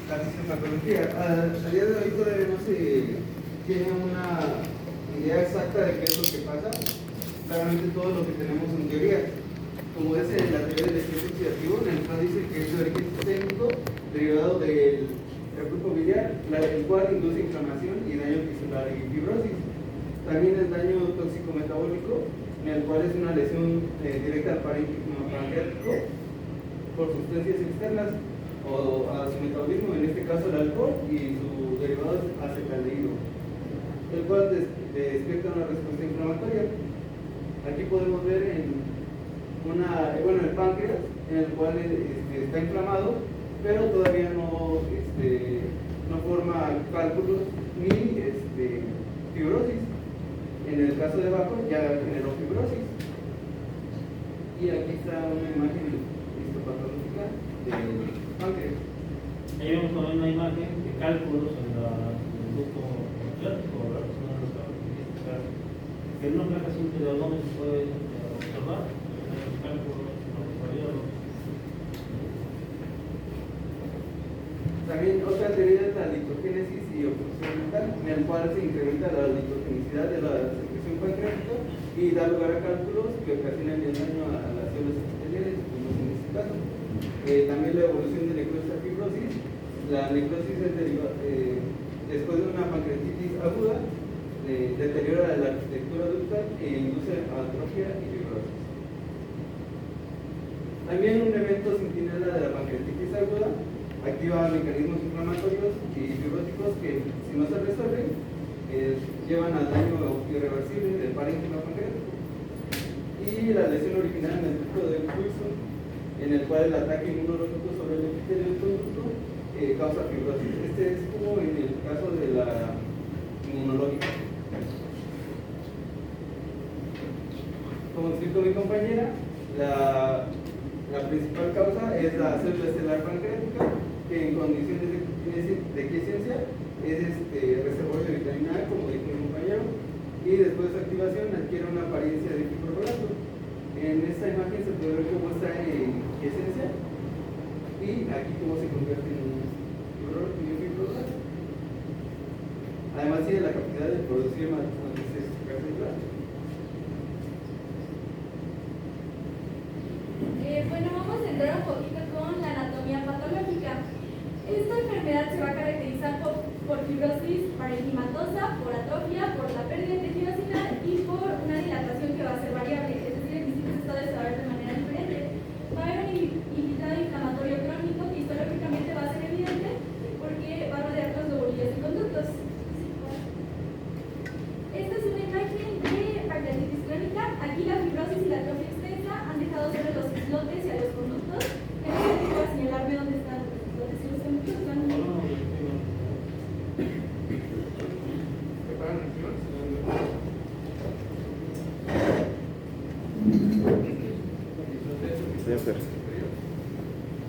la sintomatología. A día de hoy todavía no se tiene una idea exacta de qué es lo que pasa. Claramente todo lo que tenemos en teoría, como es la teoría del estrés oxidativo, en el cual dice que es de origen sistémico derivado del reflujo biliar, el cual induce inflamación y daño tisular y fibrosis. También el daño tóxico-metabólico, en el cual es una lesión directa al parénquima pancreático por sustancias externas o a su metabolismo, en este caso el alcohol y su derivado acetaldehído, el cual despierta una respuesta inflamatoria. Aquí podemos ver el páncreas, en el cual está inflamado, pero todavía no forma cálculos ni fibrosis. En el caso de Baco ya generó fibrosis. Y aquí está una imagen histopatológica del páncreas. Ahí vemos también una imagen de cálculos en el ducto pancreático, ¿verdad? Que en una placa simple de abdomen se puede observar los cálculos variados. También otra teoría es la litrogénesis y obstrucción mental, en el cual se incrementa la litrogenicidad de la secreción pancreática y da lugar a cálculos que ocasionan el daño a las células epiteliales, como en este caso. También la evolución de necrosis a fibrosis. La necrosis es después de una pancreatitis aguda, deteriora la arquitectura ductal e induce atrofia y fibrosis. También un evento centinela de la pancreatitis aguda activa mecanismos inflamatorios y fibróticos que, si no se resuelven, llevan al daño irreversible del parénquima pancreático. Y la lesión original en el ducto del pulso, en el cual el ataque inmunológico sobre el epitelio del conducto causa fibrosis. Este es como en el caso de la inmunológica. Como explicó mi compañera, la principal causa es la célula estelar pancreática, que en condiciones de quiesencia es reservorio de vitamina A, como dijo mi compañero, y después de su activación adquiere una apariencia de fibroblasto. En esta imagen se puede ver cómo está en quiesencia y aquí cómo se convierte en un fibroblasto. Además tiene la capacidad de producir matrices celulares. Bueno, vamos a entrar un poquito con la anatomía patológica. Esta enfermedad se va a caracterizar por fibrosis parenquimatosa, por atrofia, por la pérdida de tejido acinar y por una dilatación que va a ser variable, es decir, en distintos estados se va a ver de manera diferente. Va a haber un infiltrado inflamatorio crónico que histológicamente va a ser evidente porque va a rodear los lobulillos y conductos. Esta es una imagen de pancreatitis crónica. Aquí la fibrosis y la atrofia extensa han dejado sobre los islotes y a los conductos. En este voy a señalarme dónde están los islotes y los conductos.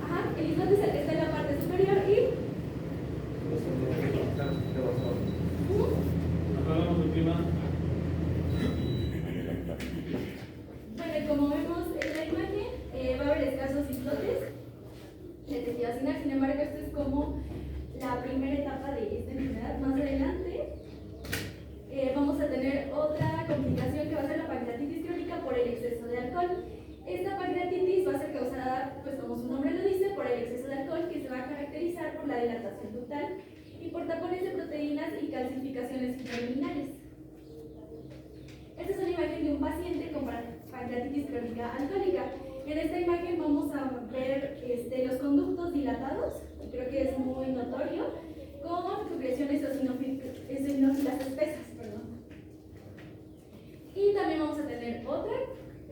Ajá, el islote es el que está en la parte superior y Hablamos del clima. bueno, y como vemos en la imagen, va a haber escasos islotes de tejido acinar. Sin embargo, esto es como la primera etapa de esta enfermedad. Más adelante vamos a tener otra complicación que va a ser la pancreatitis crónica por el exceso de alcohol. Esta pancreatitis va a ser causada, pues como su nombre lo dice, por el exceso de alcohol, que se va a caracterizar por la dilatación ductal y por tapones de proteínas y calcificaciones intraluminales. Esta es una imagen de un paciente con pancreatitis crónica alcohólica. En esta imagen vamos a ver los conductos dilatados, y creo que es muy notorio, con secreciones eosinófilas espesas. Y también vamos a tener otra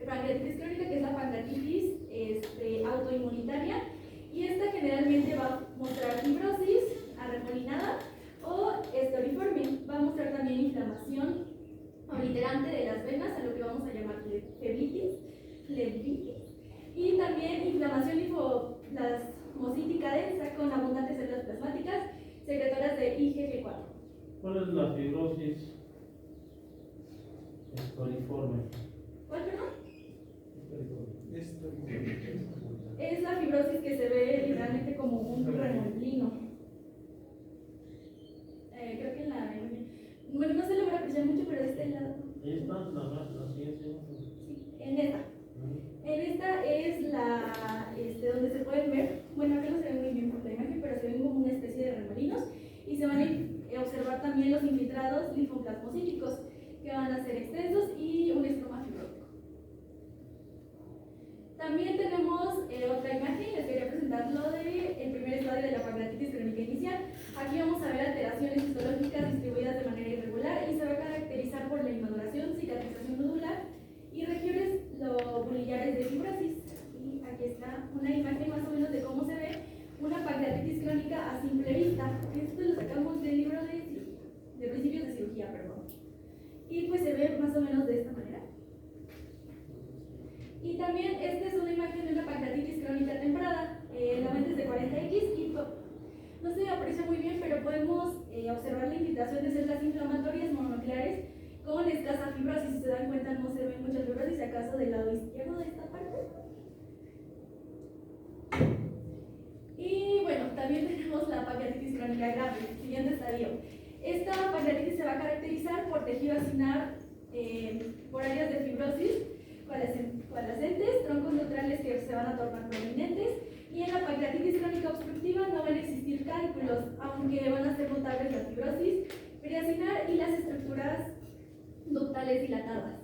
pancreatitis crónica, que es la pancreatitis autoinmunitaria, y esta generalmente va a mostrar fibrosis arremolinada o estoriforme. Va a mostrar también inflamación obliterante de las venas, a lo que vamos a llamar flebitis, y también inflamación linfoplasmocítica densa con abundantes células plasmáticas secretoras de IgG4. ¿Cuál es la fibrosis estoriforme? ¿Cuál, perdón? Es la fibrosis que se ve literalmente como un remolino. la siguiente. Sí, en esta. En esta es la donde se pueden ver, bueno, acá no se ve muy bien por la imagen, pero se ven como una especie de remolinos y se van a observar también los infiltrados linfoplasmocíticos que van a ser extensos y un estroma fibrótico. También tenemos otra imagen, les quería presentar lo del primer estadio de la pancreatitis crónica inicial. Aquí vamos a ver alteraciones histológicas distribuidas de manera irregular y se va a caracterizar por la inmaduración, cicatrización nodular y regiones lobulillares de fibrosis. Y aquí está una imagen más o menos de cómo se ve una pancreatitis crónica a simple vista. Esto lo sacamos del libro de cirugía, de principios de cirugía, perdón. Y pues se ve más o menos de esta manera. Y también esta es una imagen de una pancreatitis crónica temprana, la mente es de 40X y no se aprecia muy bien, pero podemos observar la infiltración de células inflamatorias mononucleares con escasa fibrosis. Si se dan cuenta, no se ve mucha fibrosis, acaso del lado izquierdo de esta parte. Y bueno, también tenemos la pancreatitis crónica grave, siguiente estadio. Esta pancreatitis se va a caracterizar por tejido acinar, por áreas de fibrosis coalescentes, troncos neutrales que se van a tornar prominentes, y en la pancreatitis crónica obstructiva no van a existir cálculos, aunque van a ser notables la fibrosis periacinar y las estructuras ductales dilatadas.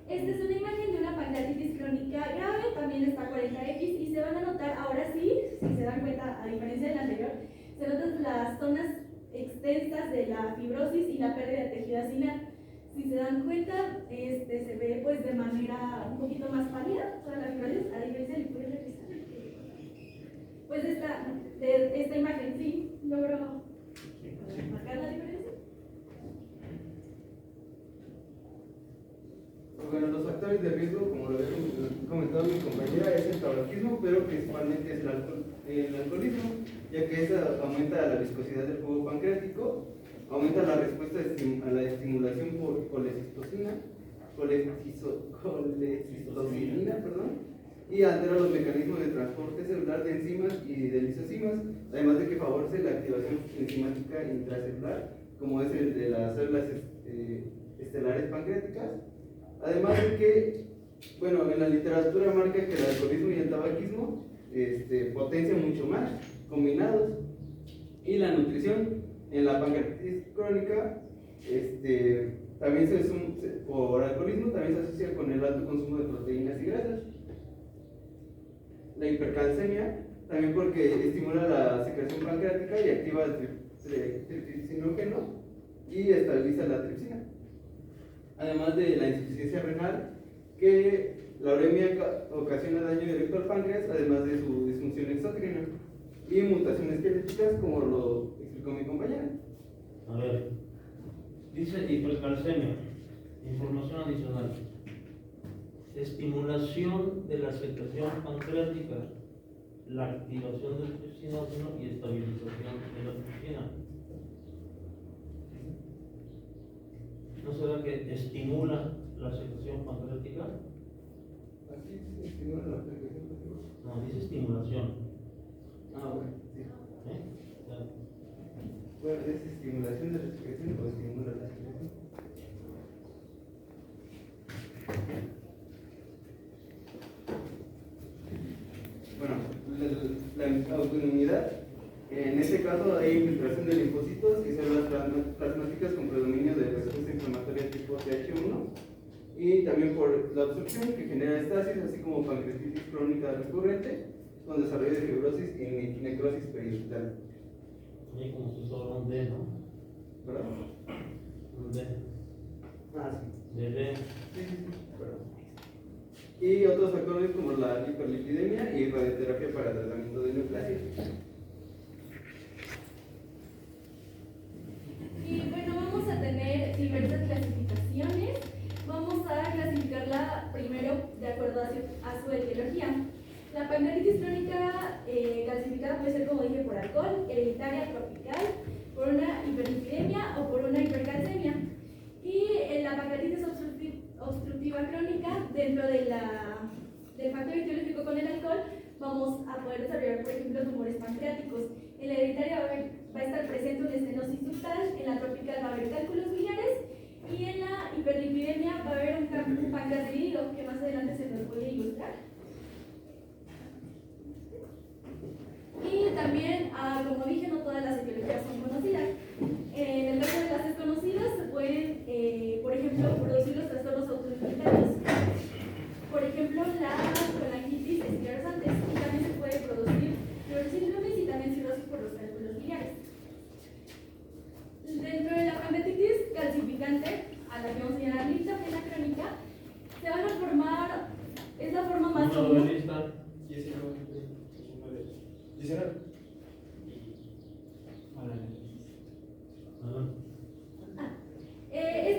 Esta es una imagen de una pancreatitis crónica grave, también está 40X y se van a notar, ahora sí, si se dan cuenta, a diferencia del anterior, se notan las zonas extensas de la fibrosis y la pérdida de tejido acinar. Si se dan cuenta, se ve pues de manera un poquito más pálida toda la fibrosis, a diferencia del pues de esta imagen, ¿sí? ¿Logro marcar la diferencia? Bueno, los factores de riesgo, como lo había comentado mi compañera, es el tabaquismo, pero principalmente es el alcoholismo, ya que esa aumenta la viscosidad del jugo pancreático, aumenta la respuesta a la estimulación por colecistocina, y altera los mecanismos de transporte celular de enzimas y de lisocimas, además de que favorece la activación enzimática intracelular, como es el de las células estelares pancreáticas. Además de que, bueno, en la literatura marca que el alcoholismo y el tabaquismo potencian mucho más, combinados. Y la nutrición en la pancreatitis crónica, también por alcoholismo, también se asocia con el alto consumo de proteínas y grasas. La hipercalcemia, también porque estimula la secreción pancreática y activa el tripsinógeno y estabiliza la tripsina. Además de la insuficiencia renal, que la uremia ocasiona daño directo al páncreas, además de su disfunción exócrina y mutaciones genéticas, como lo explicó mi compañera. A ver, dice hipercalcemia, información adicional. Estimulación de la secreción pancreática, la activación del tripsinógeno y estabilización de la tripsina. ¿No será que estimula la secreción pancreática? Así se estimula la secreción pancreática. No, dice estimulación. Ah, bueno, sí. Ya. Bueno, ¿es estimulación de la secreción o estimula la secreción? Bueno, la autoinmunidad, en este caso hay infiltración de linfocitos y células plasmáticas con predominio de respuesta inflamatoria tipo Th1, y también por la obstrucción que genera estasis, así como pancreatitis crónica recurrente con desarrollo de fibrosis y necrosis periductal. Ahí como si sobra un D, ¿no? ¿Verdad? Un D. Ah, sí. De D. Sí, perdón. Y otros factores como la hiperlipidemia y radioterapia para tratamiento de neoplasia. Y bueno, vamos a tener diversas clasificaciones. Vamos a clasificarla primero de acuerdo a su etiología. La pancreatitis crónica clasificada puede ser, como dije, por alcohol, hereditaria, tropical, por una hiperlipidemia o por una hipercalcemia. Y la pancreatitis obstructiva crónica, dentro de del factor etiológico con el alcohol, vamos a poder desarrollar, por ejemplo, tumores pancreáticos. En la hereditaria va a estar presente una estenosis ductal, en la tropical va a haber cálculos biliares, Y en la hiperlipidemia va a haber un páncreas dividido, que más adelante se nos voy a ilustrar. Y también, como dije, no todas las etiologías son conocidas. En el caso de las desconocidas, se pueden, por ejemplo, producir los trastornos autoinmunitarios. Por ejemplo, la colangitis esclerosante. Y también se puede producir neurosíndromes y también cirrosis por los cálculos biliares. Dentro de la pancreatitis calcificante, a la que vamos a llamar linfopenia crónica, se van a formar, es la forma más común. Esta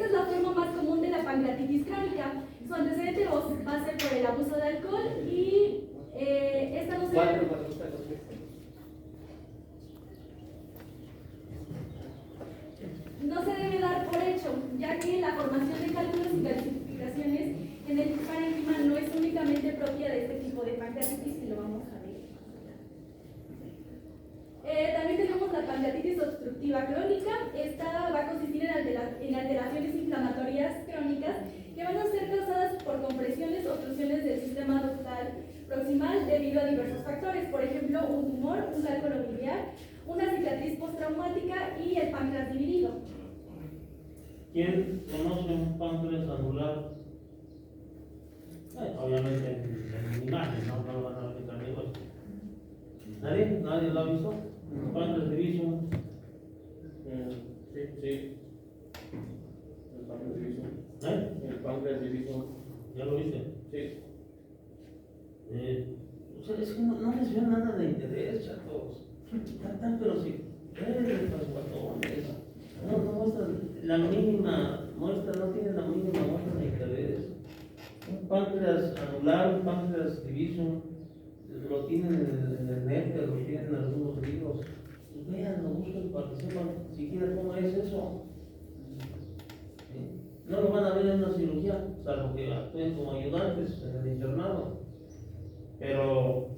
es la forma más común de la pancreatitis crónica. Su antecedente va a ser por el abuso de alcohol y esta no se debe dar por hecho, ya que la formación de cálculos y calcificaciones en el parénquima no es únicamente propia de este tipo de pancreatitis, y lo vamos a ver. También tenemos la pancreatitis obstructiva crónica. Esta va a consistir en alteraciones inflamatorias crónicas que van a ser causadas por compresiones o obstrucciones del sistema ductal proximal debido a diversos factores, por ejemplo, un tumor, un cálculo biliar, una cicatriz postraumática y el páncreas dividido. ¿Quién conoce un páncreas anular? Obviamente en imagen, no lo van a ver en carne y hueso. ¿Nadie? ¿Nadie lo ha visto? ¿Páncreas diviso? Sí. El páncreas diviso. El páncreas diviso. ¿Ya lo viste? Sí. O sea, es que no les veo nada de interés, chatos. Están pero sí. No muestran la mínima muestra, no tienen la mínima muestra de interés. Un páncreas anular, un páncreas diviso, lo tienen en el net, lo tienen en algunos libros. Pues vean, lo busquen para que sepan siquiera cómo es eso. No lo van a ver en una cirugía, salvo que actúen como ayudantes en el internado. Pero,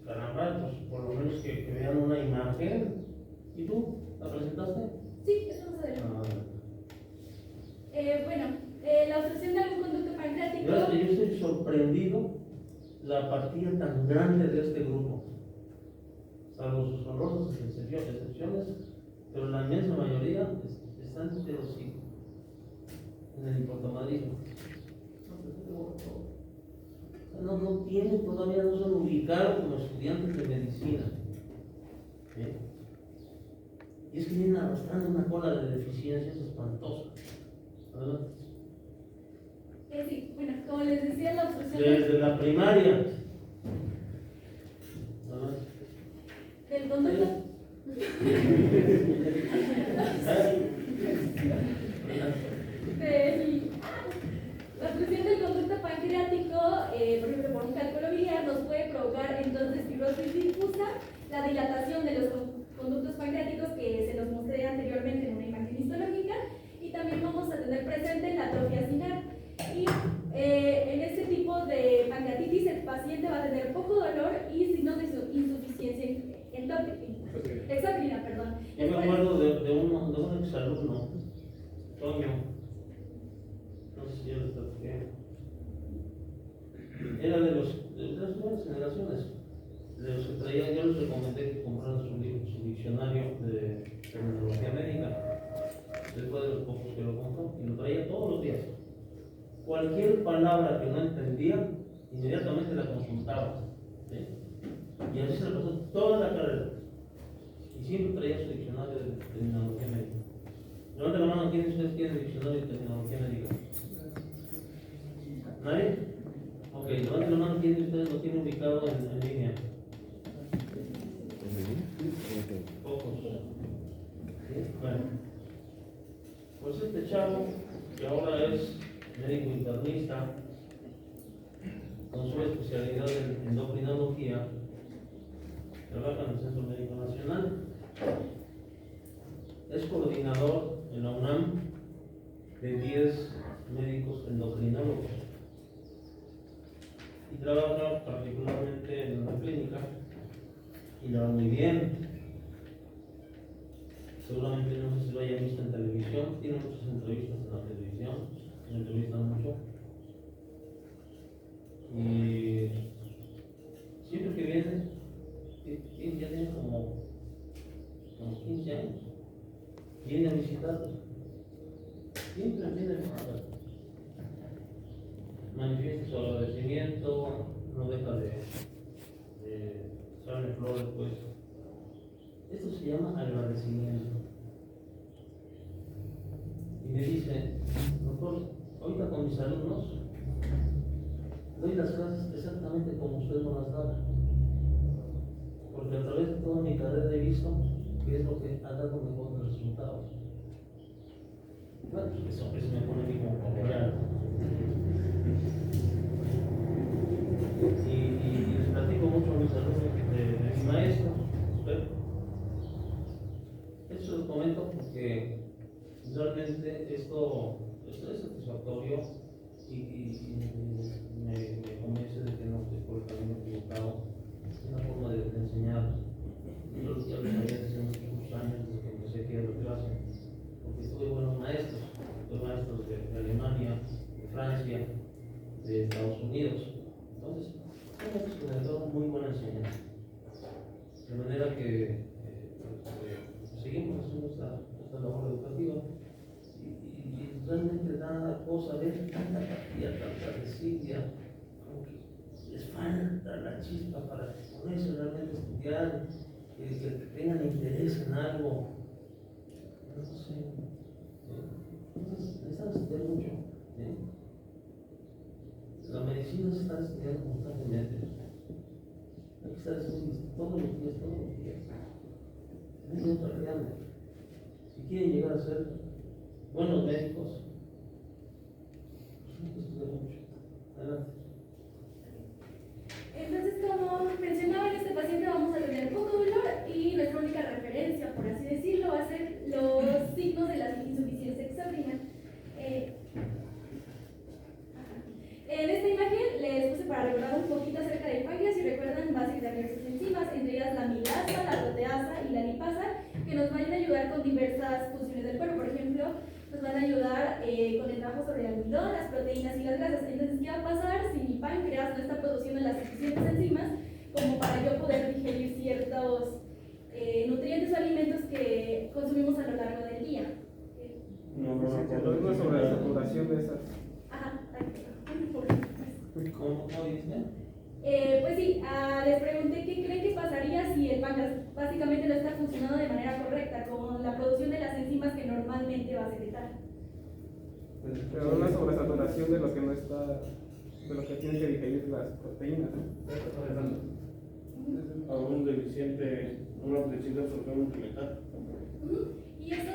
caramba, pues por lo menos que vean una imagen. ¿Y tú? ¿La presentaste? Sí, eso vamos a ver. La obstrucción de algún conducto pancreático. Yo estoy sorprendido la apatía tan grande de este grupo, salvo sus honrosas excepciones, pero la inmensa mayoría están pero sí en el hipotomadismo. No tienen todavía, no son ubicados como estudiantes de medicina. Y es que vienen arrastrando una cola de deficiencias espantosas, ¿verdad? Sí, bueno, como les decía, la obstrucción desde la primaria, ¿verdad? del conducto. La obstrucción del conducto pancreático, por ejemplo, por un cálculo biliar, nos puede provocar entonces fibrosis difusa, la dilatación de los conductos pancreáticos que se nos mostré anteriormente en una imagen histológica, y también vamos a tener presente la atrofia cinar. Y en este tipo de pancreatitis el paciente va a tener poco dolor y signos de insuficiencia exócrina, perdón. Yo me acuerdo de un exalumno, Toño, no sé si ya lo platiqué, era de las primeras generaciones, de los que traía. Yo les recomendé que compraran su diccionario de terminología médica. Él fue de los pocos que lo compró y lo traía todos los días. Cualquier palabra que no entendía, inmediatamente la consultaba, ¿sí? Y así se la pasó toda la carrera. Y siempre traía su diccionario de terminología médica. Levanten la mano, ¿quiénes de ustedes tienen diccionario de terminología médica? ¿Nadie? Ok, levanten la mano, ¿quiénes de ustedes lo tienen ubicado en línea? Pocos. ¿Sí? Bueno, pues este chavo, que ahora es médico internista, con su especialidad en endocrinología, trabaja en el Centro Médico Nacional, es coordinador en la UNAM de 10 médicos endocrinólogos. me entrevistan mucho. Y siempre que vienen, ya tienen como 15 años, viene a visitarlos. Siempre viene a visitar. Manifiesta su agradecimiento, no deja de echarle flores, pues. Esto se llama agradecimiento. Y me dice, doctor, ahorita con mis alumnos, doy las clases exactamente como usted nos las da. Porque a través de toda mi carrera he visto que es lo que ha dado mejores resultados. Bueno, pues eso me pone a mí como popular. Y les platico mucho a mis alumnos de mi maestro. Eso les comento porque realmente esto es satisfactorio y me convence de que no estoy por el camino equivocado. Es una forma de enseñar. Yo ya lo sabía desde muchos años, desde que empecé aquí a la clase, porque tuve buenos maestros. Tuve maestros de Alemania, de Francia, de Estados Unidos. Entonces, son maestros que me dieron muy buena enseñanza. De manera que seguimos haciendo esta labor educativa y realmente da cosa ver tanta apatía, tanta desidia, como que les falta la chispa para ponerse realmente a estudiar, que tengan interés en algo. No sé. Entonces, necesitamos estudiar mucho. La medicina se está estudiando constantemente. Hay que estar estudiando todos los días. Es muy grande. Si quieren llegar a ser buenos médicos, pues hay que estudiar mucho. Adelante. Entonces, como mencionaba, en este paciente vamos a tener poco dolor y nuestra única referencia, por así decirlo, va a ser los signos de la insuficiencia exógena. En esta imagen les puse para recordar un poquito acerca del páncreas. Si recuerdan, va a ser diversas enzimas, entre ellas la amilasa, la proteasa y la lipasa, que nos van a ayudar con diversas funciones del cuerpo. Por ejemplo, nos van a ayudar con el trabajo sobre el almidón, las proteínas y las grasas. Entonces, ¿qué va a pasar si mi páncreas no está produciendo las suficientes enzimas como para yo poder digerir ciertos nutrientes o alimentos que consumimos a lo largo del día? No, sobre la saturación de esas. Ajá, ¿Cómo dice? Pues sí, les pregunté qué creen que pasaría si el páncreas básicamente no está funcionando de manera correcta, con la producción de las enzimas que normalmente va a secretar. Pero una sobresaturación de lo que no está, de lo que tienen que digerir las proteínas. A un deficiente, una deficiente absorción nuclear. Y eso.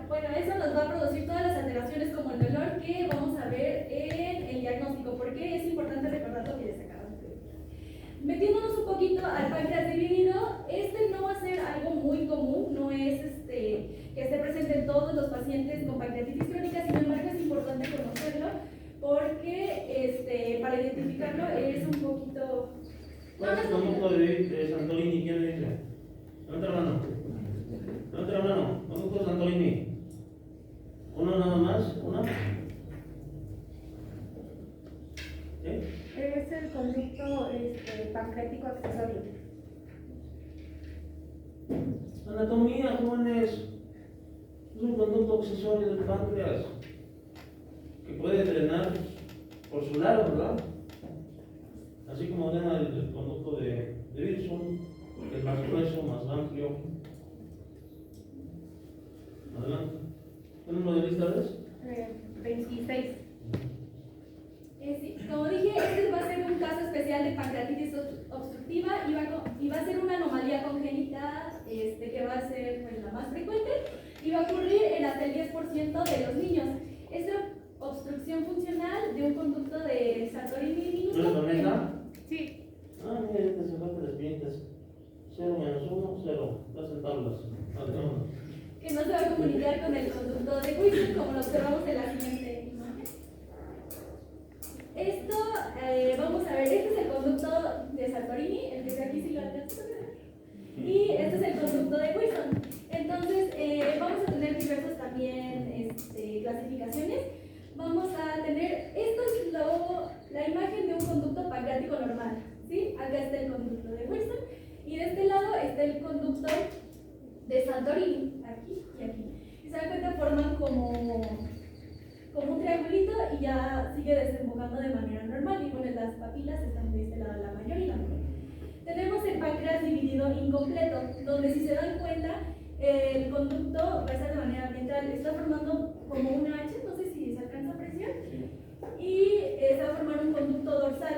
Bueno, eso nos va a producir todas las alteraciones como el dolor que vamos a ver en el diagnóstico. ¿Por qué es importante recordar lo que les acabo de decir? Metiéndonos un poquito al páncreas dividido, este no va a ser algo muy común, no es que esté presente en todos los pacientes con pancreatitis crónica. Sin embargo, es importante conocerlo porque para identificarlo es un poquito. ¿Cuál es el conducto de Santorini? ¿Quién le dice? Levanta la mano. Levanta la mano. Conducto de Santorini. ¿Uno nada más? ¿Una? Es el conducto pancreático accesorio. Anatomía, jóvenes. Es un conducto accesorio del páncreas que puede drenar por su lado, ¿verdad? Así como drena el conducto de Wilson, que es más grueso, más amplio. Adelante. ¿Qué número de lista es? 26. Sí, como dije, este va a ser un caso especial de pancreatitis obstructiva y va a ser una anomalía congénita que va a ser la más frecuente y va a ocurrir en hasta el 10% de los niños. Es obstrucción funcional de un conducto de Santorini ¿No le conecta? Sí. Mira, este se falta las pinitas. 0 menos 1, 0. Estás en tablas. Vámonos. Que no se va a comunicar con el conducto de Wilson, como lo observamos en la siguiente imagen. Esto, vamos a ver, este es el conducto de Santorini, el que aquí sí lo alcanzo a ver. Y este es el conducto de Wilson. Entonces, inflamatorio aquí y aquí. Y se dan cuenta, forman como un triangulito y ya sigue desembocando de manera normal. Y bueno, las papilas están de este lado la mayoría. Tenemos el páncreas dividido incompleto, donde si se dan cuenta, el conducto va a estar de manera ventral, está formando como una H, no sé si se alcanza a apreciar, y se va a formar un conducto dorsal,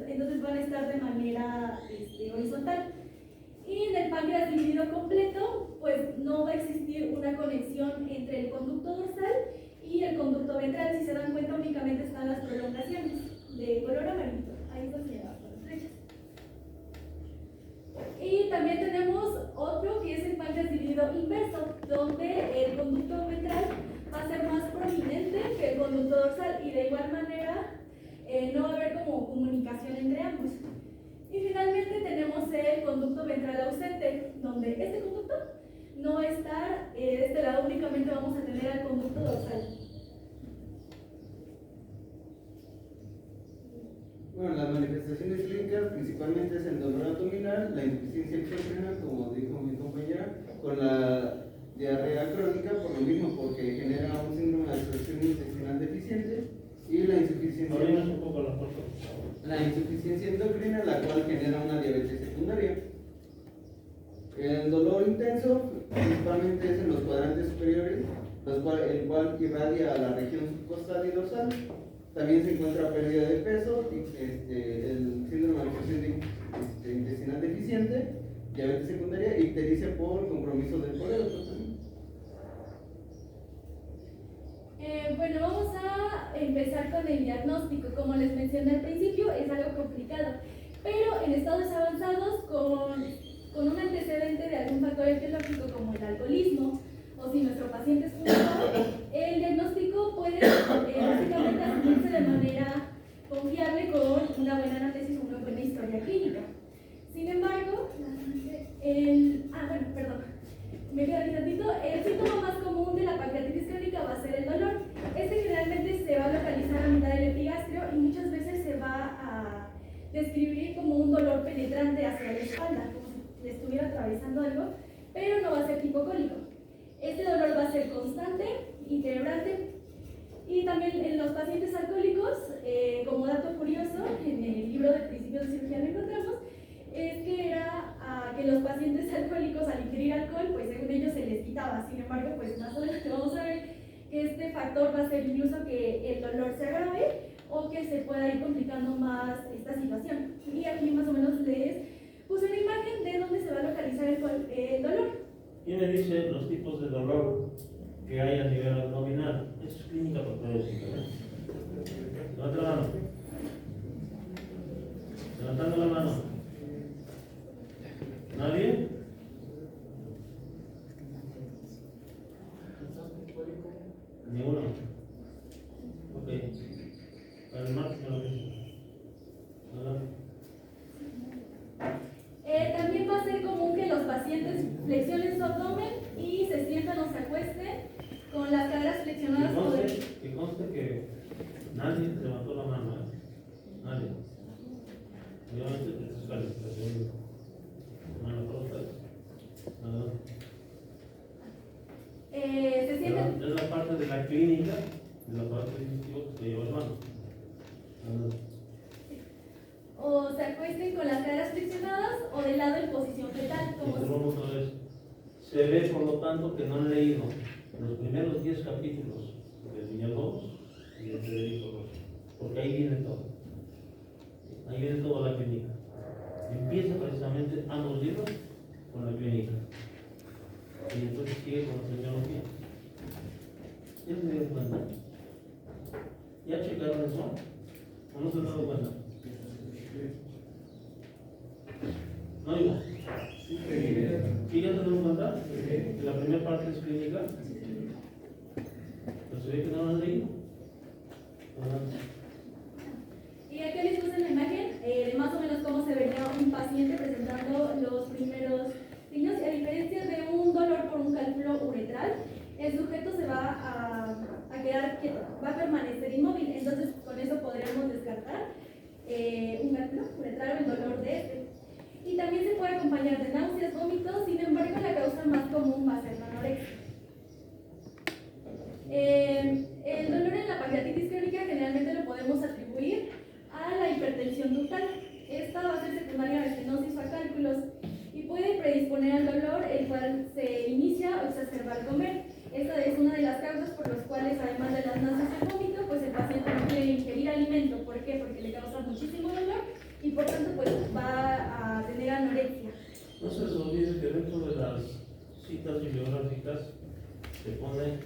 entonces van a estar de manera horizontal. Y en el páncreas dividido completo, pues no va a existir una conexión entre el conducto dorsal y el conducto ventral. Si se dan cuenta, únicamente están las prolongaciones de color amarillito. Ahí está señalado con las flechas. Y también tenemos otro que es el páncreas dividido inverso, donde el conducto ventral va a ser más prominente que el conducto dorsal y de igual manera no va a haber como comunicación entre ambos. Y finalmente tenemos el conducto ventral ausente, donde este conducto no va a estar, de este lado únicamente vamos a tener al conducto dorsal. Bueno, las manifestaciones clínicas principalmente es el dolor abdominal, la insuficiencia exógena, como dijo mi compañera, con la diarrea crónica, por lo mismo, porque genera un síndrome de absorción intestinal deficiente, y la insuficiencia endocrina, la cual genera una diabetes secundaria. El dolor intenso principalmente es en los cuadrantes superiores, el cual irradia a la región subcostal y dorsal. También se encuentra pérdida de peso, el síndrome de absorción intestinal deficiente, diabetes secundaria y ictericia por compromiso del colédoco también. Bueno, vamos a empezar con el diagnóstico. Como les mencioné al principio, es algo complicado, pero en estados avanzados con un antecedente de algún factor etiológico como el alcoholismo, o si nuestro paciente es fumador, el diagnóstico puede básicamente asumirse de manera confiable con una buena anamnesis o una buena historia clínica. Sin embargo, me queda aquí tantito. El síntoma más común de la pancreatitis crónica va a ser el dolor. Este generalmente se va a localizar a mitad del epigastrio y muchas veces se va a describir como un dolor penetrante hacia la espalda, como si le estuviera atravesando algo, pero no va a ser tipo cólico. Este dolor va a ser constante, itinerante, y también en los pacientes alcohólicos, como dato curioso, en el libro de principios de cirugía lo encontramos, es que era que los pacientes alcohólicos al ingerir alcohol, pues según ellos se les quitaba. Sin embargo, pues más adelante vamos a ver que este factor va a ser incluso que el dolor se agrave o que se pueda ir complicando más esta situación. Y aquí más o menos les puse una imagen de dónde se va a localizar el dolor. ¿Quién me dice los tipos de dolor que hay a nivel abdominal? Esto es clínica proctológica, ¿eh? Levanta la mano. Levantando la mano. ¿Nadie? Ninguno. Ok. El marco me lo dice. También va a ser común que los pacientes flexionen su abdomen y se sientan o se acuesten con las caderas flexionadas. Que conste que nadie levantó la mano, ¿eh? Nadie. Obviamente te estás calificando. Mano para ustedes. Nada. Se sientan. Es la parte de la clínica, es la parte del instituto que lleva el mano. O se acuesten con las caderas flexionadas o de lado en posición fetal. Se ve, por lo tanto, que no han leído los primeros 10 capítulos de Villalobos y de Federico Rocha, porque ahí viene todo. Ahí viene toda la clínica. Empieza precisamente ambos libros con la clínica. Y entonces sigue con la semiología. ¿Ya se dieron cuenta? ¿Ya checaron eso? ¿O no se han dado cuenta? ¿No digo? ¿Sí ya se dieron cuenta? Que la primera parte es clínica. Pero se ve que no lo han leído. Y aquí les puse la imagen de más o menos cómo se vería un paciente presentando los primeros signos. Y a diferencia de un dolor por un cálculo uretral, el sujeto se va a quedar quieto, va a permanecer inmóvil. Entonces, con eso podríamos descartar un cálculo uretral o el dolor de este. y también se puede acompañar de náuseas, vómitos. Sin embargo, la causa más común va a ser la anorexia. El dolor en la pancreatitis crónica generalmente lo podemos atribuir a la hipertensión ductal. Esta va a ser secundaria a estenosis o a cálculos y puede predisponer al dolor, el cual se inicia o exacerba al comer. Esta es una de las causas por las cuales, además de las náuseas y el vómito, pues el paciente no quiere ingerir alimento. ¿Por qué? Porque le causa muchísimo dolor y por tanto pues va a tener anorexia. No se les olvide que dentro de las citas bibliográficas se pone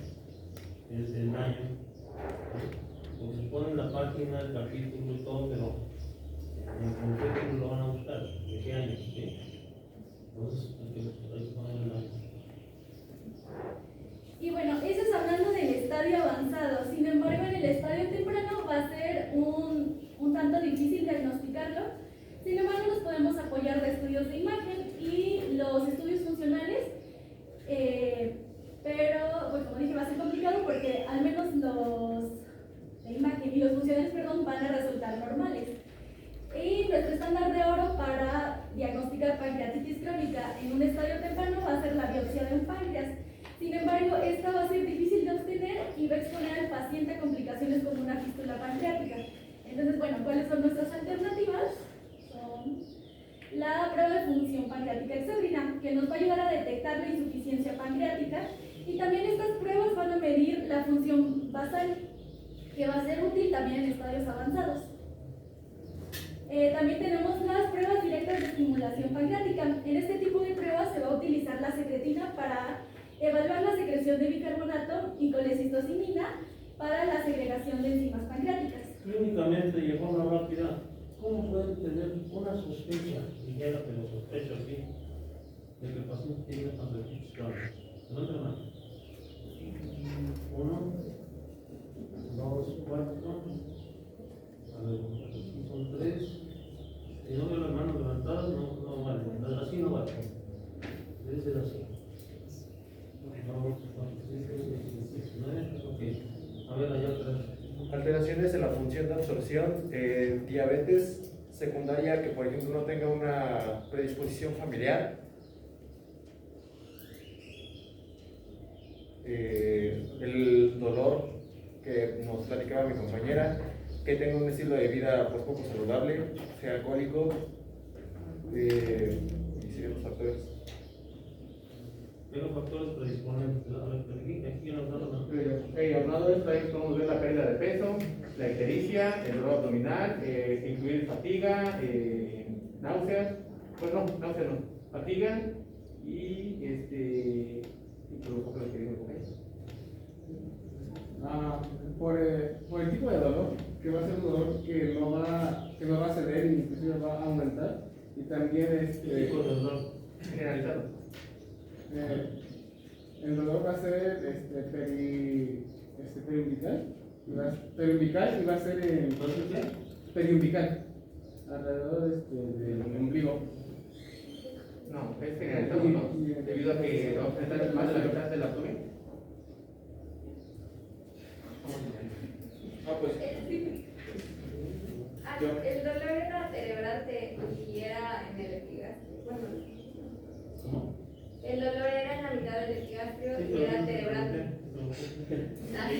el año, porque se pone la página, el capítulo y todo, pero ¿con qué título lo van a buscar? ¿De qué año? ¿Sí? Entonces, hay que poner el año. Y bueno, eso es hablando del estadio avanzado. Sin embargo, en el estadio temprano va a ser un tanto difícil diagnosticarlo. Sin embargo, nos podemos apoyar de estudios de imagen y los estudios funcionales, pero pues como dije, va a ser complicado porque al menos los de imagen y los funcionales, perdón, van a resultar normales. Y nuestro estándar de oro para diagnosticar pancreatitis crónica en un estadio temprano va a ser la biopsia de un páncreas. Sin embargo, esta va a ser difícil de obtener y va a exponer al paciente a complicaciones como una fístula pancreática. Entonces, bueno, ¿cuáles son nuestras alternativas? Son la prueba de función pancreática exógena, que nos va a ayudar a detectar la insuficiencia pancreática, y también estas pruebas van a medir la función basal, que va a ser útil también en estadios avanzados. También tenemos las pruebas directas de estimulación pancreática. En este tipo de pruebas se va a utilizar la secretina para evaluar la secreción de bicarbonato y colecistocinina para la segregación de enzimas pancreáticas. Clínicamente, y de forma rápida, ¿cómo pueden tener una sospecha, ligera pero sospecha, sí, de que el paciente tiene pancreatitis crónica? No te más. 1, 2, 4. A ver, aquí son 3. Si no veo las manos levantadas, no vale. Así no vale. Debe ser así. 2, 4, 5, 6, 7, 9. Ok. A ver, allá atrás. Alteraciones en la función de absorción, diabetes secundaria que por ejemplo no tenga una predisposición familiar, el dolor que nos platicaba mi compañera, que tenga un estilo de vida pues poco saludable, sea alcohólico, y siguen los factores. ¿Qué los factores predisponentes? Aquí en los datos. Hablando de esto, ahí podemos ver la pérdida de peso, la ictericia, el dolor abdominal, incluir fatiga, náuseas, pues no, náuseas no, fatiga y por lo que dijo el compañero. Por el tipo de dolor, que va a ser un dolor que no va a ceder y inclusive va a aumentar, y también ¿Qué tipo de dolor? Generalizado. el dolor va a ser periumbilical, y va a ser periumbilical, alrededor del ombligo. No, es generalizado, ¿no? Debido a que va a afectar más de la mitad del abdomen. Pues. El dolor era cerebral y era en el epigastrio. Bueno, ¿Cómo? el dolor era en la mitad del epigastrio y era cerebral.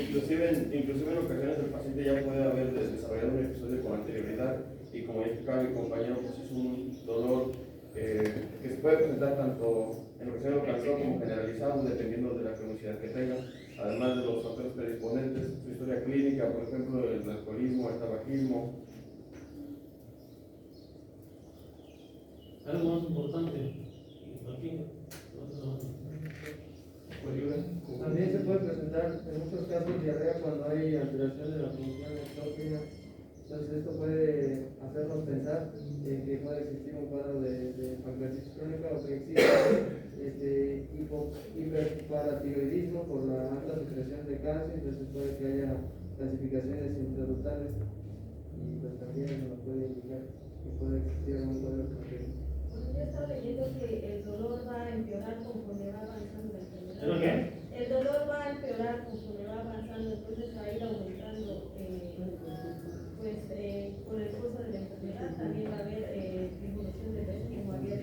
Inclusive en ocasiones el paciente ya puede haber desarrollado un episodio con anterioridad, y como ya explicaba mi compañero, pues es un dolor que se puede presentar tanto en ocasiones localizado como generalizado, dependiendo de la cronicidad que tenga, además de los factores predisponentes, su historia clínica, por ejemplo, el alcoholismo, el tabaquismo. Algo más importante, aquí, También se puede presentar en muchos casos diarrea cuando hay alteración de la función exógena. Entonces esto puede hacernos pensar en que puede existir un cuadro de pancreatitis crónica o que existe hiperparatiroidismo por la alta secreción de calcio. Entonces puede que haya calcificaciones intraductales y pues también eso nos puede indicar que puede existir un cuadro congénito. Yo estaba leyendo que el dolor va a empeorar conforme va avanzando la enfermedad. ¿Pero qué? El dolor va a empeorar conforme va avanzando, entonces va a ir aumentando, por el curso de la enfermedad. También va a haber disminución de peso, como había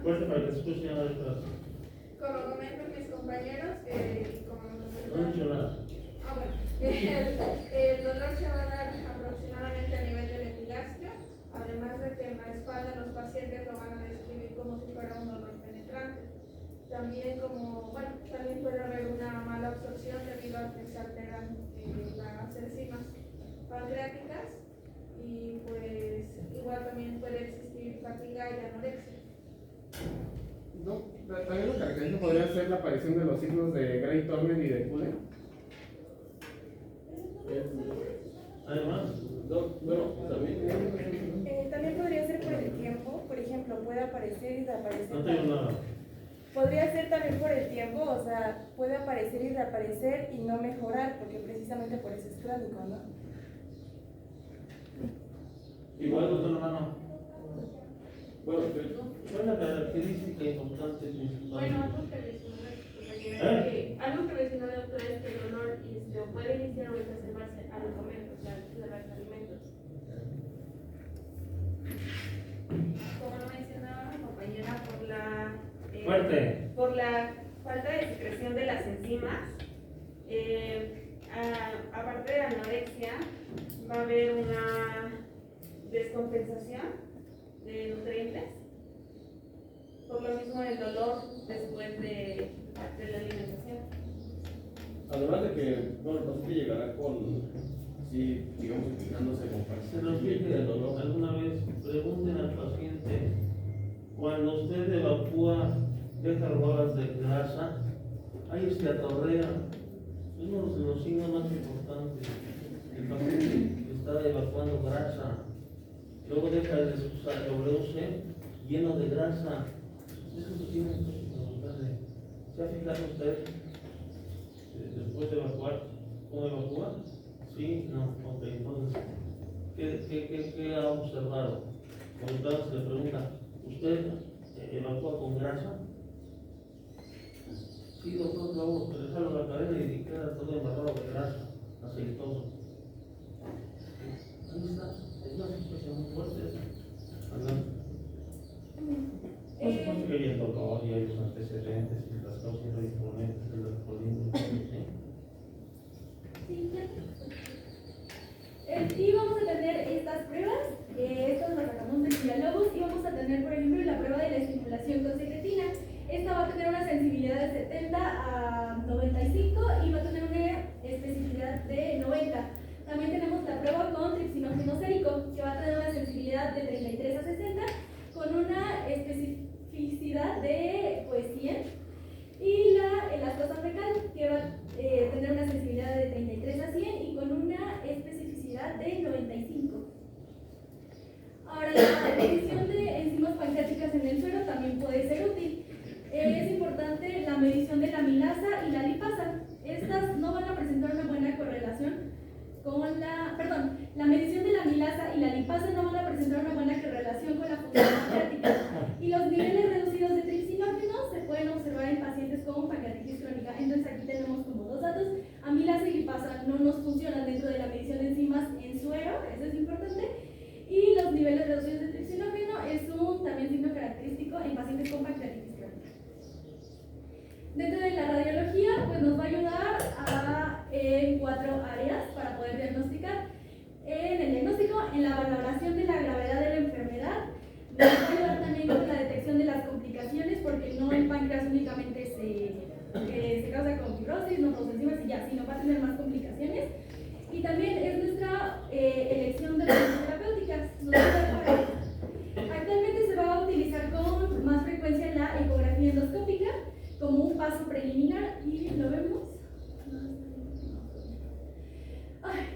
Fuerte para que se escuche ya de atrás. Como comentan mis compañeros, como No he dicho nada. bueno, el dolor se va a dar aproximadamente a nivel del epigastrio, además de que en la espalda los pacientes lo van a describir como si fuera un dolor penetrante. También también puede haber una mala absorción debido a que se alteran las enzimas pancreáticas y pues igual también puede existir fatiga y anorexia. No, también lo característico podría ser la aparición de los signos de Gray Tormen y de Cullen. Además, También podría ser por el tiempo, por ejemplo, puede aparecer y reaparecer. no tengo nada. Podría ser también por el tiempo, o sea, puede aparecer y reaparecer y no mejorar, porque precisamente por eso es crónico, ¿no? Igual, doctor hermano. Bueno, ¿cuál es la característica importante principal? Bueno, algo que mencionó la doctora es que el dolor puede iniciar o exacerbarse al comer, o sea, al los alimentos. Como lo mencionaba mi compañera, Fuerte. por la falta de secreción de las enzimas, aparte de la anorexia, va a haber una descompensación de nutrientes, por lo mismo el dolor después de la alimentación. Además de que, bueno, el paciente llegará con, sí, digamos, inclinándose con Se los dije alguna vez, pregunten al paciente, cuando usted evacúa, deja rodadas de grasa, ahí se atorrea. Es uno de los signos más importantes. El paciente está evacuando grasa, luego deja de usar WC lleno de grasa. Eso es signos fundamentales. ¿Se ha fijado usted después de evacuar cómo evacúa? Sí, no, ok, entonces, ¿qué ha observado? Cuando se le pregunta, ¿usted evacúa con grasa? Sí, doctor, luego le jalo la cadena y queda todo embarrado de grasa, aceitoso. Ahí está, es una situación muy fuerte. Por supuesto que hay el dolor y hay los antecedentes y las causas predisponentes del alcoholismo. Sí, y vamos a tener estas pruebas, estas las sacamos de Villalobos, y vamos a tener, por ejemplo, la prueba de la estimulación con secretina. Esta va a tener una sensibilidad de 70 a 95 y va a tener una especificidad de 90. También tenemos la prueba con tripsinógeno sérico, que va a tener una sensibilidad de 33 a 60 con una especificidad de 100. Y la elastasa fecal, que va a tener una sensibilidad de 33 a 100 y con una especificidad de 95. Ahora, la medición de enzimas pancreáticas en el suero también puede ser útil. Es importante la medición de la amilasa y la lipasa. Estas no van a presentar una buena correlación con la medición de la amilasa y la lipasa no van a presentar una buena correlación con la función pancreática. Y los niveles reducidos de tripsinógeno se pueden observar en pacientes con pancreatitis crónica. Entonces aquí tenemos como dos datos: amilasa y lipasa no nos funcionan dentro de la medición de enzimas en suero, eso es importante. Y los niveles reducidos de tripsinógeno es un también signo característico en pacientes con pancreatitis crónica. Dentro de la radiología, pues nos va a ayudar en 4 áreas para poder diagnosticar. En el diagnóstico, en la valoración de la gravedad de la enfermedad, nos va a ayudar también con la detección de las complicaciones, porque no el páncreas únicamente se causa con fibrosis, no con enzimas y ya, sino va a tener más complicaciones. Y también es nuestra elección de las terapéuticas. Actualmente se va a utilizar con más frecuencia la ecografía endoscópica como un paso preliminar, y lo vemos.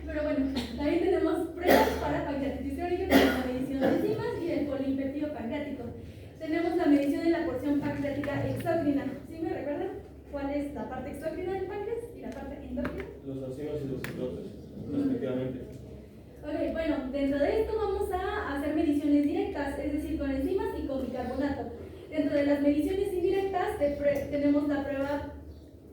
Pero bueno, también tenemos pruebas para pancreatitis crónica, como la medición de enzimas y el polipéptido pancreático. Tenemos la medición de la porción pancreática exócrina. ¿Sí me recuerdan cuál es la parte exócrina del páncreas y la parte endócrina? Los enzimas y los ciclotes, respectivamente. Ok, bueno, dentro de esto vamos a hacer mediciones directas, es decir, con enzimas y con bicarbonato. Dentro de las mediciones indirectas tenemos la prueba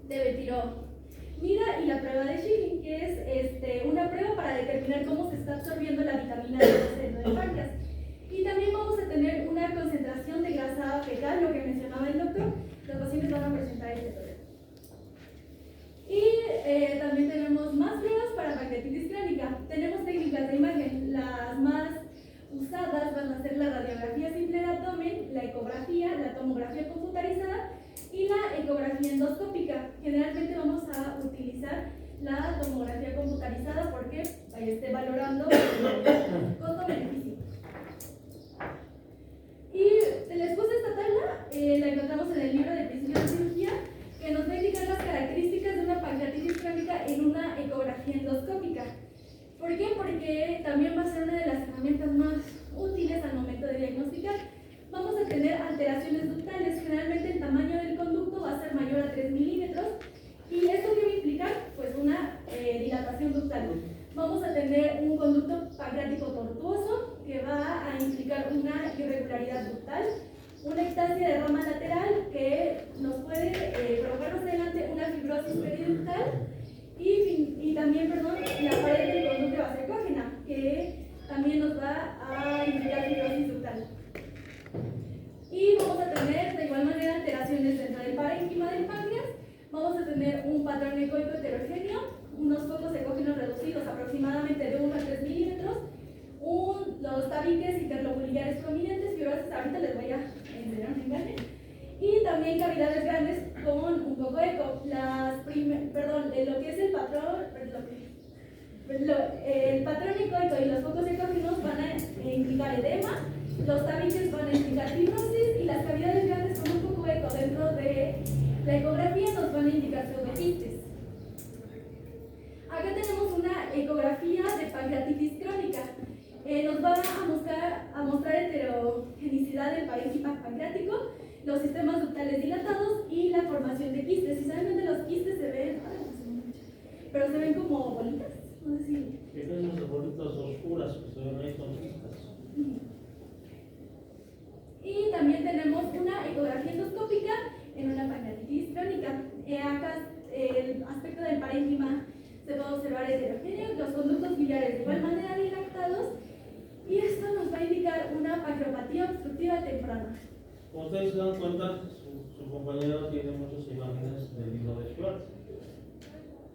de betiroimida y la prueba de Schilling, que es una prueba para determinar cómo se está absorbiendo la vitamina D dentro del páncreas. Y también vamos a tener una concentración de grasa fecal, a tener alteraciones ductales. Generalmente el tamaño del conducto va a ser mayor a 3 milímetros. ¿Y esto qué va a implicar? Pues una dilatación ductal. Vamos a tener un conducto pancreático tortuoso que va a implicar una irregularidad ductal, una ectasia de rama lateral que nos puede provocar más adelante una fibrosis periductal y también, la pared del conducto vasecógena que también nos va a implicar fibrosis ductal. Y vamos a tener de igual manera alteraciones dentro del parénquima del páncreas. Vamos a tener un patrón ecoico heterogéneo, unos focos ecógenos reducidos aproximadamente de 1 a 3 milímetros, los tabiques interloculiares prominentes, fibrosis, ahorita les voy a enseñar una imagen, y también cavidades grandes con un poco eco. Lo que es el patrón, el patrón ecoico y los focos ecógenos van a implicar edema, los tabiques van a implicar fibrosis y las cavidades grandes con un poco eco dentro de la ecografía nos van a indicar pseudoquistes. Acá tenemos una ecografía de pancreatitis crónica. Nos va a mostrar heterogenicidad del parénquima pancreático, los sistemas ductales dilatados y la formación de quistes. Si saben dónde los quistes se ven, pero se ven como bolitas. No sé si. Esas bolitas oscuras que se ven ahí son quistes. Y también tenemos una ecografía endoscópica en una pancreatitis crónica. Acá el aspecto del parénquima se puede observar heterogéneo, los conductos biliares de igual manera dilatados, y esto nos va a indicar una pancreopatía obstructiva temprana. Como ustedes se dan cuenta, su compañero tiene muchas imágenes del libro de Schwartz.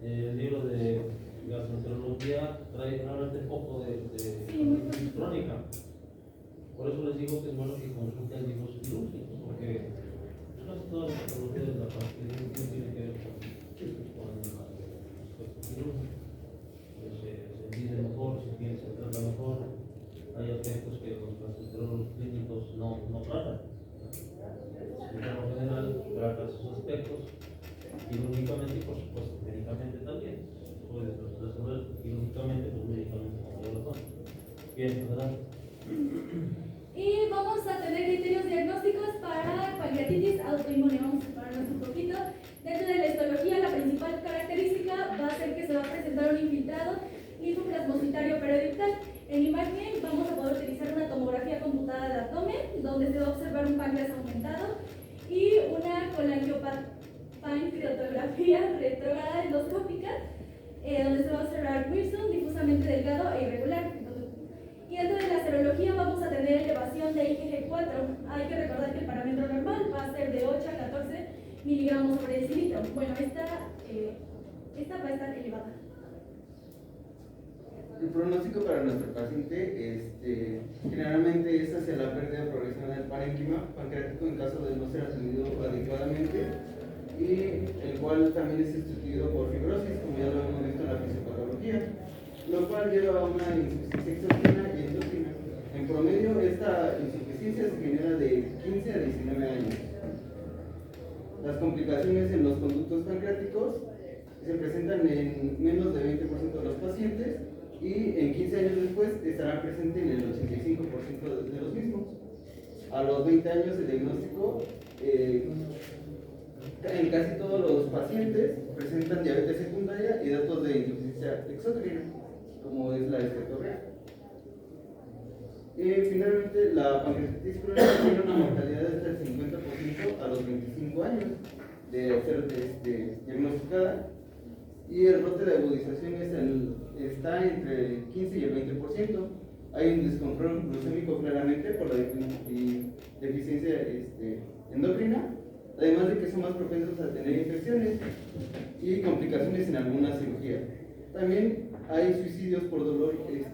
El libro de gastroenterología trae realmente poco de crónica. Por eso les digo que es bueno que consulten libros quirúrgicos, porque casi toda la patología de la pancreatitis tiene que ver con el aspecto quirúrgico. Se entiende mejor, se trata mejor. Hay aspectos que los gastroenterólogos clínicos no tratan. En general, trata esos aspectos quirúrgicamente y, por supuesto, médicamente también. Puede resolver quirúrgicamente, pues médicamente con razón. Bien, ¿verdad? Y vamos a tener criterios diagnósticos para pancreatitis autoinmune. Vamos a separarnos un poquito. Dentro de la histología, la principal característica va a ser que se va a presentar un infiltrado linfoplasmocitario periductal. En imagen vamos a poder utilizar una tomografía computada de abdomen, donde se va a observar un páncreas aumentado y una colangiopancreatografía retrógrada endoscópica, donde se va a observar Wilson difusamente delgado e irregular. Y dentro de la serología vamos a tener elevación de IgG4. Hay que recordar que el parámetro normal va a ser de 8 a 14 miligramos por decilitro. Bueno, esta va a estar elevada. El pronóstico para nuestro paciente generalmente es hacia la pérdida progresiva del parénquima pancreático en caso de no ser atendido adecuadamente, y el cual también es sustituido por fibrosis, como ya lo hemos visto en la fisiopatología, lo cual lleva a una insuficiencia exógena y endógena. En promedio, esta insuficiencia se genera de 15 a 19 años. Las complicaciones en los conductos pancreáticos se presentan en menos de 20% de los pacientes, y en 15 años después estarán presentes en el 85% de los mismos. A los 20 años el diagnóstico en casi todos los pacientes presentan diabetes secundaria y datos de insuficiencia exógena, como es la esteatorrea. Finalmente, la pancreatitis crónica tiene una mortalidad de hasta el 50% a los 25 años de ser diagnosticada, y el brote de agudización está entre el 15 y el 20%. Hay un descontrol glucémico claramente por la deficiencia endocrina, además de que son más propensos a tener infecciones y complicaciones en alguna cirugía. También hay suicidios por dolor que es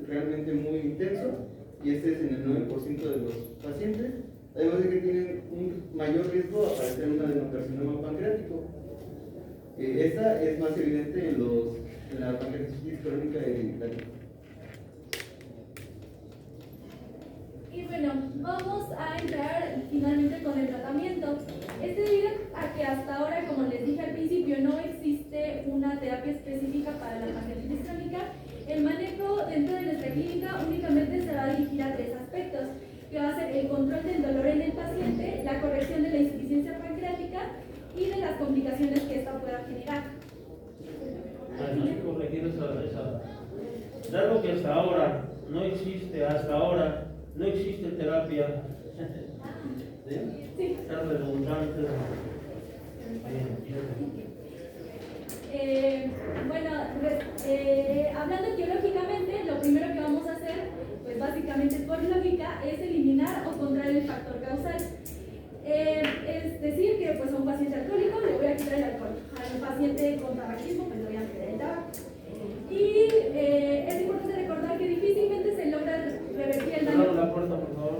realmente muy intenso, y este es en el 9% de los pacientes, además de que tienen un mayor riesgo a padecer un adenocarcinoma pancreático. Esta es más evidente en la pancreatitis crónica hereditaria. Y bueno, vamos a entrar finalmente con el tratamiento. Debido a que hasta ahora, como les dije al principio, no existe una terapia específica para la pancreatitis crónica, el manejo dentro de nuestra clínica únicamente se va a dirigir a 3 aspectos, que va a ser el control del existe terapia. ¿Sí? Sí. Está redundante. Bueno, hablando teológicamente, lo primero que vamos a hacer, pues básicamente por lógica, es eliminar o contraer el factor causal. Es decir, que pues a un paciente alcohólico le voy a quitar el alcohol, al paciente con tabaquismo pues le voy a quitar el tabaco. Y es importante recordar que difícilmente se logra revertir el daño. La puerta, por favor.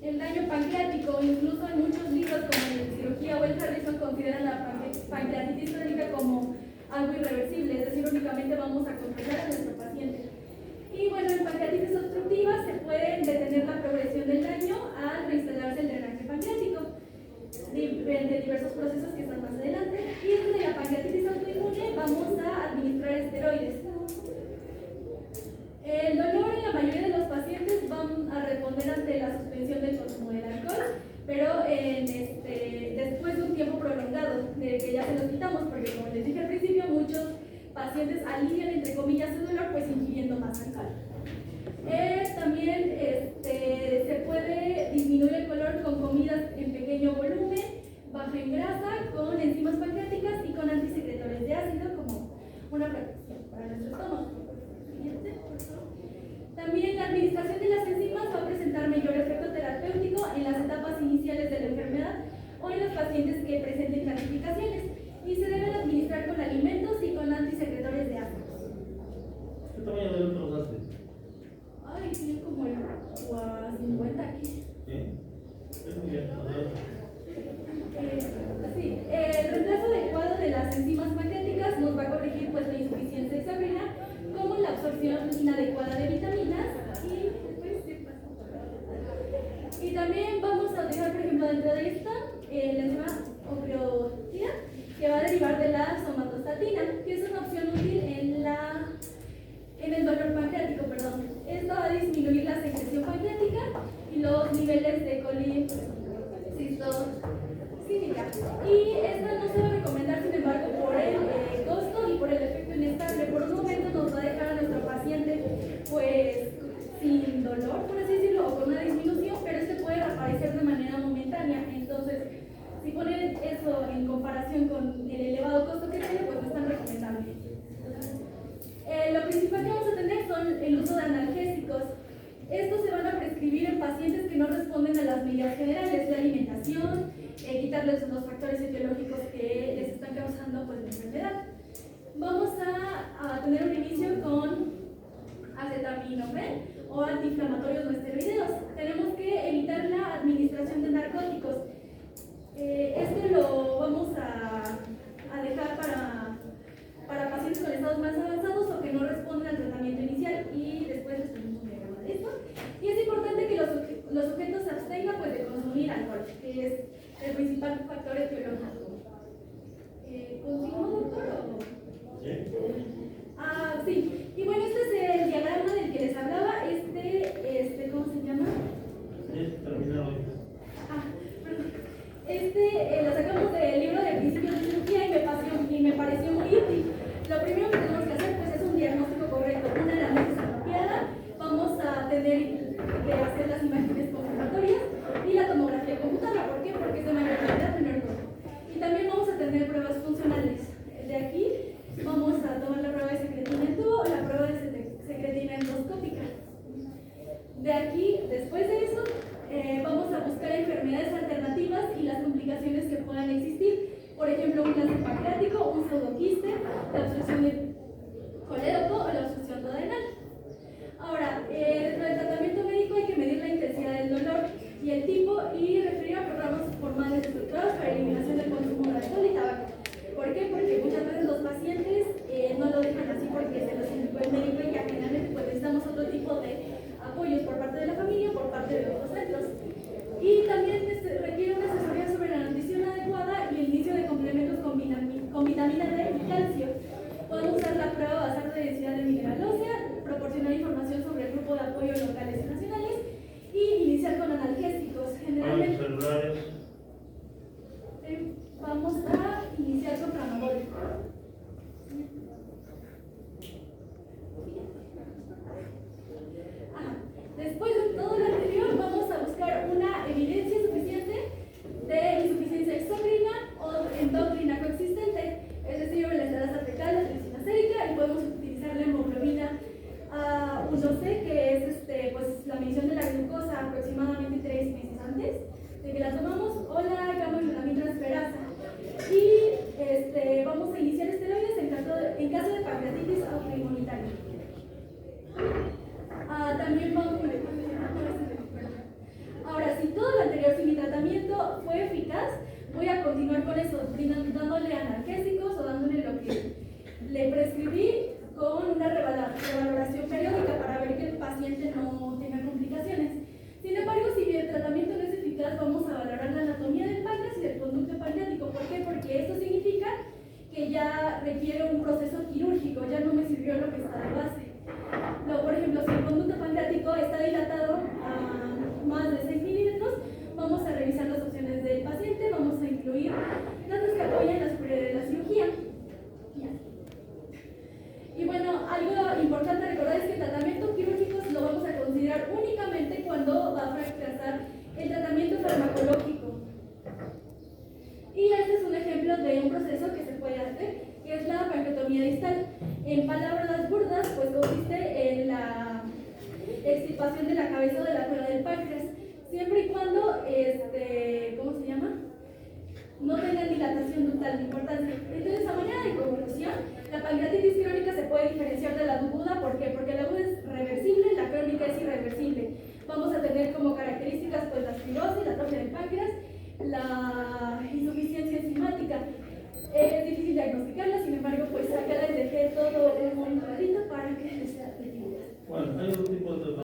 El daño pancreático, incluso en muchos libros como en cirugía o el Harrison consideran la pancreatitis crónica como algo irreversible, es decir, únicamente vamos a controlar a nuestro paciente. Y bueno, en pancreatitis obstructivas se puede detener la progresión del daño al reinstalarse el drenaje pancreático de diversos procesos que están más adelante. Y dentro de la pancreatitis autoinmune vamos a administrar esteroides. El dolor en la mayoría de los pacientes van a responder ante la suspensión del consumo del alcohol, pero después de un tiempo prolongado, de que ya se los quitamos, porque como les dije al principio, muchos pacientes alivian entre comillas su dolor pues ingiriendo más alcohol. También se puede disminuir el dolor con comidas en pequeño volumen, baja en grasa, con enzimas pancreáticas y con antisecretores de ácido como una protección para nuestro estómago. Siguiente, por favor. También la administración de las enzimas va a presentar mayor efecto terapéutico en las etapas iniciales de la enfermedad o en los pacientes que presenten clasificaciones y se deben administrar con alimentos y con antisecretores de ácidos. ¿Qué tamaño de otros haces? Ay, tiene como el 50 aquí. ¿Sí? Muy bien. Sí, el reemplazo adecuado de las enzimas pancreáticas nos va a corregir pues, la insuficiencia hexabrina, como la absorción inadecuada de vitaminas y también vamos a dejar, por ejemplo, dentro de esta la enzima ocreotida, que va a derivar de la somatostatina, que es una opción útil en el dolor pancreático, perdón. Esto va a disminuir la secreción pancreática y los niveles de colicistocínica. Y esta no se va a recomendar, sin embargo, por el costo y por el efecto inestable. Por un momento nos va a dejar a nuestro paciente pues sin dolor, por así decirlo, o con una disminución, pero este puede reaparecer de manera momentánea. Entonces, si ponen eso en comparación con el elevado costo que tiene, pues no es tan recomendable. Lo principal que vamos a tener son el uso de analgésicos. Estos se van a prescribir en pacientes que no responden a las medidas generales de alimentación, quitarles los factores etiológicos que les están causando pues, la enfermedad. Vamos a tener un inicio con acetaminofén o antiinflamatorios no esteroideos. Tenemos que evitar la administración de narcóticos. Esto lo vamos a dejar para pacientes con estados más avanzados o que no responden al tratamiento inicial, y después les ponemos un diagrama de esto. Y es importante que los sujetos se abstengan pues, de consumir alcohol, que es el principal factor etiológico. ¿Continúo, doctor? Sí. Y bueno, este es el diagrama del que les hablaba. ¿Cómo se llama? Terminado. Perdón. Lo sacamos del libro de principios de cirugía y me pareció muy útil. Lo primero que tenemos que hacer pues, es un diagnóstico correcto, una anamnesis apropiada. Vamos a tener que hacer las imágenes confirmatorias y la tomografía computada. ¿Por qué? Porque es de mayor calidad, menor costo. Y también vamos a tener pruebas funcionales. De aquí vamos a tomar la prueba de secretina en tubo o la prueba de secretina endoscópica. De aquí, después de eso, vamos a buscar enfermedades alternativas y las complicaciones que puedan existir. Por ejemplo, un cáncer pancreático, un pseudoquiste, la obstrucción del colédoco o la obstrucción duodenal. Ahora, dentro del tratamiento médico hay que medir la intensidad del dolor y el tipo y referir a programas formales estructurados para eliminación del consumo de alcohol y tabaco. ¿Por qué? Porque muchas veces los pacientes no lo dejan así porque se los indicó el médico y ya generalmente pues, necesitamos otro tipo de apoyos por parte de la familia o por parte de otros centros. Y también requiere una asesoría sobre la nutrición adecuada y el inicio de complementos con vitamina D y calcio. Podemos Después de todo lo anterior, vamos a buscar una evidencia suficiente de insuficiencia exócrina o endócrina coexistente, es decir, la esterasa fecal, la tripsina sérica, y podemos utilizar la hemoglobina A1C, que es pues, la medición de la glucosa aproximadamente 3 meses antes de que la tomamos, o la gamma-glutamitransferasa. Y vamos a iniciar esteroides en caso de pancreatitis autoinmunitaria. También vamos Ahora, si todo lo anterior, si mi tratamiento fue eficaz, voy a continuar con eso, dándole analgésicos o dándole lo que le prescribí con una revaloración periódica para ver que el paciente no tenga complicaciones. Sin embargo, si el tratamiento no es eficaz, vamos a valorar la anatomía del páncreas y del conducto pancreático. ¿Por qué? Porque esto significa que ya requiere un proceso quirúrgico, ya no me sirvió lo que está de base. Por ejemplo, si el conducto pancreático está dilatado a más de 6 milímetros, vamos a revisar las opciones del paciente, vamos a incluir datos que apoyan la cirugía. Y bueno, algo importante a recordar es que el tratamiento quirúrgico lo vamos a considerar únicamente cuando va a fracasar el tratamiento farmacológico. Y este es un ejemplo de un proceso que se puede hacer, que es la pancreatomía distal. En palabras burdas, pues consiste en la extirpación de la cabeza o de la cola del páncreas, siempre y cuando, ¿cómo se llama? No tengan dilatación ductal de importancia. Entonces, a manera de conclusión, la pancreatitis crónica se puede diferenciar de la aguda. ¿Por qué? Porque la aguda es reversible